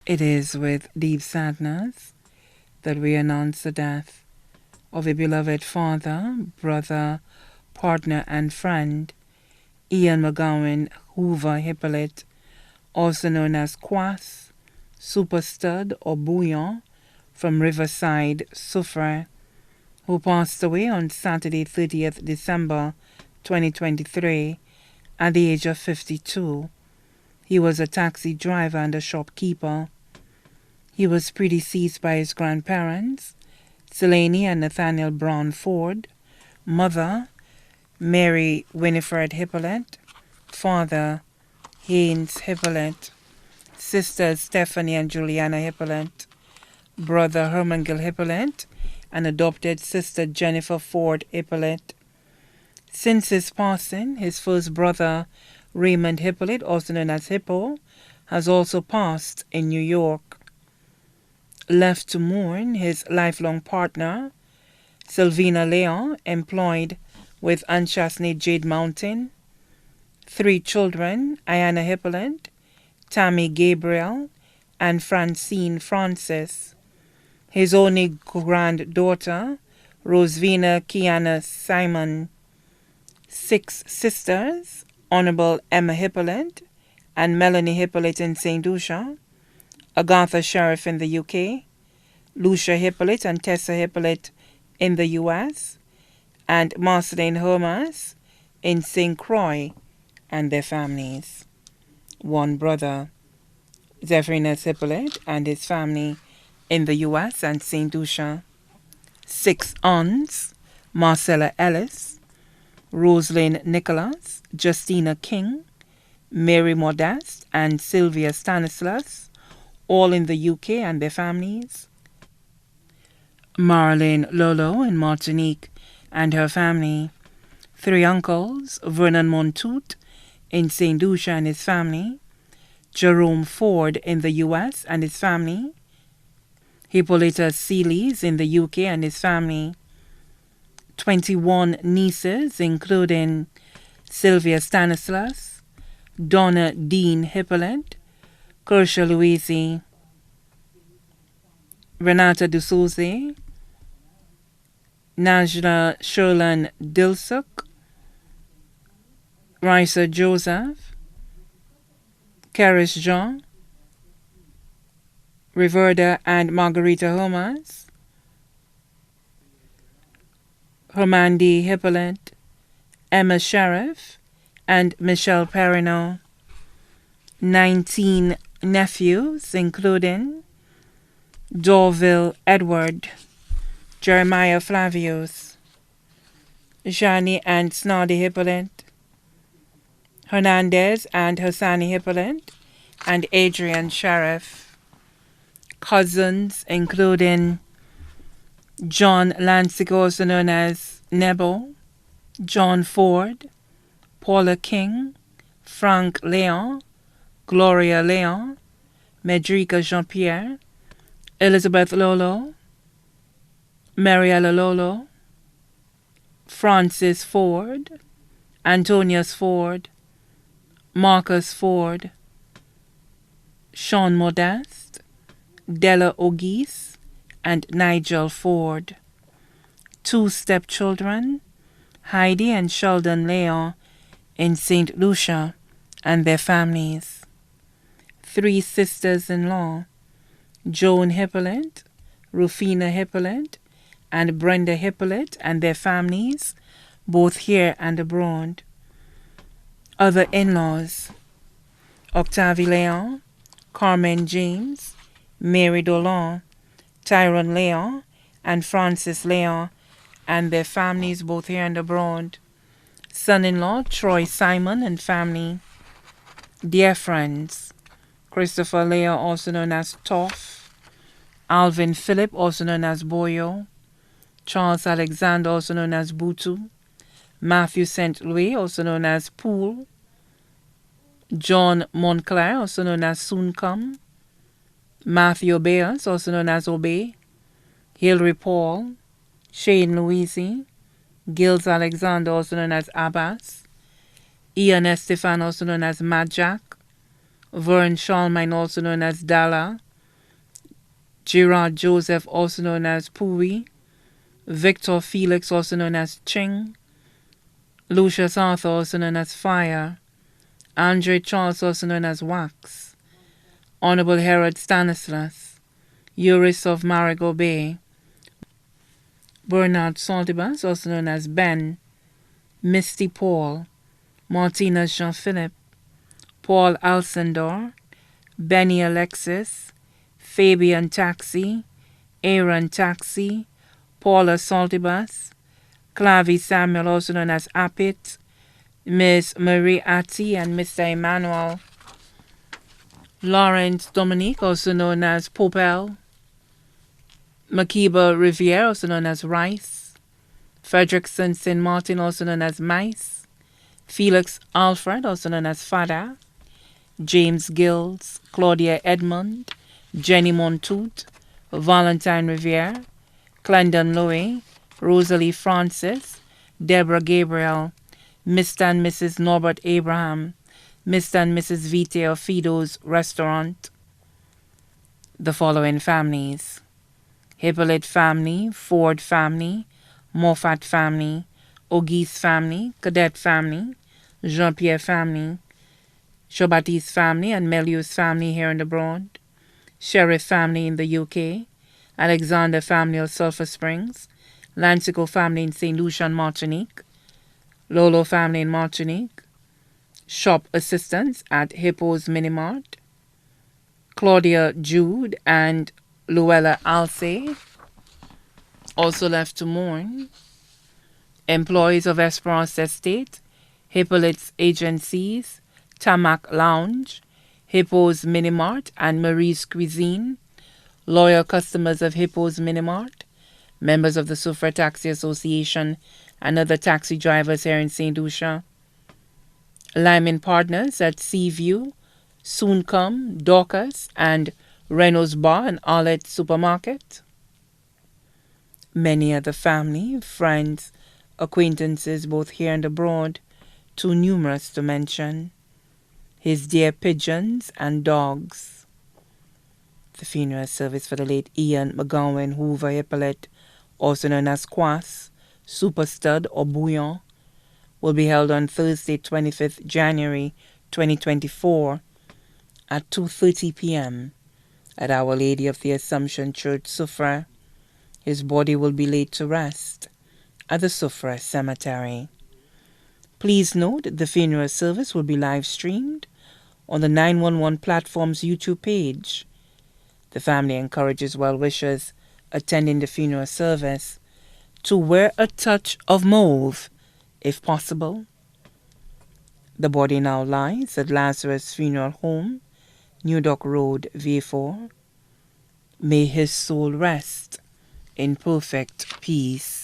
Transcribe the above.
It is with deep sadness that we announce the death of a beloved father, brother, partner, and friend, Mc Gawin Hoover Hippolyte, also known as Quas, Super Stud, or Bouillon, from Riverside, Soufrière, who passed away on Saturday, 30th December 2023, at the age of 52. He was a taxi driver and a shopkeeper. He was predeceased by his grandparents, Selene and Nathaniel Brown Ford, mother, Mary Winifred Hippolyte, father, Haynes Hippolyte, sisters Stephanie and Juliana Hippolyte, brother Herman Gill Hippolyte, and adopted sister Jennifer Ford Hippolyte. Since his passing, his first brother, Raymond Hippolyte, also known as Hippo, has also passed in New York. Left to mourn his lifelong partner, Sylvina Leon, employed with Unchastened Jade Mountain, 3 children, Ayana Hippolyte, Tammy Gabriel, and Francine Francis. His only granddaughter, Rosevina Kiana Simon. 6 sisters, Honorable Emma Hippolyte and Melanie Hippolyte in St. Lucia, Agatha Sheriff in the UK, Lucia Hippolyte and Tessa Hippolyte in the US, and Marceline Hermas in St. Croix and their families. 1 brother, Zepherinus Hippolyte and his family in the US and St. Lucia. 6 aunts, Marcella Ellis, Rosalind Nicholas, Justina King, Mary Modeste, and Sylvia Stanislas, all in the UK and their families. Marlene Lolo in Martinique and her family. 3 uncles, Vernon Montoute in St. Lucia and his family, Jerome Ford in the US and his family, Hippolyta Seelys in the UK and his family, 21 nieces, including Sylvia Stanislas, Donna Dean Hippolyte, Kersha Louise, Renata D'Souza, Najla Sherlan Dilsuk, Raisa Joseph, Karis Jean, Riverda and Margarita Hermas, Hermandi Hippolyte, Emma Sheriff, and Michelle Perrineau. 19 nephews, including Dorville Edward, Jeremiah Flavius, Jani and Snoddy Hippolyte, Hernandez and Hassani Hippolyte, and Adrian Sheriff. Cousins, including John Lansing, also known as Nebo, John Ford, Paula King, Frank Leon, Gloria Leon, Medrica Jean-Pierre, Elizabeth Lolo, Mariella Lolo, Francis Ford, Antonius Ford, Marcus Ford, Sean Modeste, Della Ogis, and Nigel Ford. 2 stepchildren, Heidi and Sheldon Leon in St. Lucia and their families. 3 sisters-in-law, Joan Hippolyte, Rufina Hippolyte, and Brenda Hippolyte and their families, both here and abroad. Other in-laws, Octavie Leon, Carmen James, Mary Dolan, Tyrone Leon, and Francis Leon, and their families both here and abroad. Son-in-law, Troy Simon and family. Dear friends, Christopher Leon, also known as Toff, Alvin Philip, also known as Boyo, Charles Alexander, also known as Butu, Matthew St. Louis, also known as Poole, John Montclair, also known as Sooncome, Matthew Obeas, also known as Obey, Hilary Paul, Shane Louise, Gilles Alexander, also known as Abbas, Ian Estefan, also known as Mad Jack, Vern Shalmine, also known as Dalla, Gerard Joseph, also known as Pui, Victor Felix, also known as Ching, Lucius Arthur, also known as Fire, Andre Charles, also known as Wax, Honorable Herod Stanislas, Euris of Marigot Bay, Bernard Saltibus, also known as Ben, Misty Paul, Martinez Jean-Philippe, Paul Alcindor, Benny Alexis, Fabian Taxi, Aaron Taxi, Paula Saltibus, Clavi Samuel, also known as Appet, Miss Marie Atty, and Mr. Emmanuel, Lawrence Dominique, also known as Popel, Makiba Riviere, also known as Rice, Frederickson St. Martin, also known as Mice, Felix Alfred, also known as Fada, James Gills, Claudia Edmond, Jenny Montoute, Valentine Riviere, Clendon Louis, Rosalie Francis, Deborah Gabriel, Mr. and Mrs. Norbert Abraham, Mr. and Mrs. Vite of Fido's Restaurant. The following families: Hippolyte family, Ford family, Moffat family, Auguste family, Cadet family, Jean-Pierre family, Jean-Baptiste family and Melius family here and abroad, Sheriff family in the UK, Alexander family of Sulphur Springs, Lancico family in St. Lucia and Martinique, Lolo family in Martinique, shop assistants at Hippo's Minimart, Claudia Jude and Luella Alce, also left to mourn, employees of Esperance Estate, Hippolyte's Agencies, Tamak Lounge, Hippo's Minimart and Marie's Cuisine, loyal customers of Hippo's Minimart, members of the Soufriere Taxi Association and other taxi drivers here in St. Lucia, Lyman Partners at Seaview, Soon Come, Dorcas, and Renault's Bar and Arlette Supermarket. Many other family, friends, acquaintances both here and abroad, too numerous to mention. His dear pigeons and dogs. The funeral service for the late Ian Mc Gawin Hoover Hippolyte, also known as Quas, Super Stud or Bouillon, will be held on Thursday, 25th January 2024 at 2:30 p.m. at Our Lady of the Assumption Church, Soufriere. His body will be laid to rest at the Soufriere Cemetery. Please note the funeral service will be live streamed on the 911 platform's YouTube page. The family encourages well-wishers attending the funeral service to wear a touch of mauve, if possible. The body now lies at Lazarus Funeral Home, New Dock Road, V4. May his soul rest in perfect peace.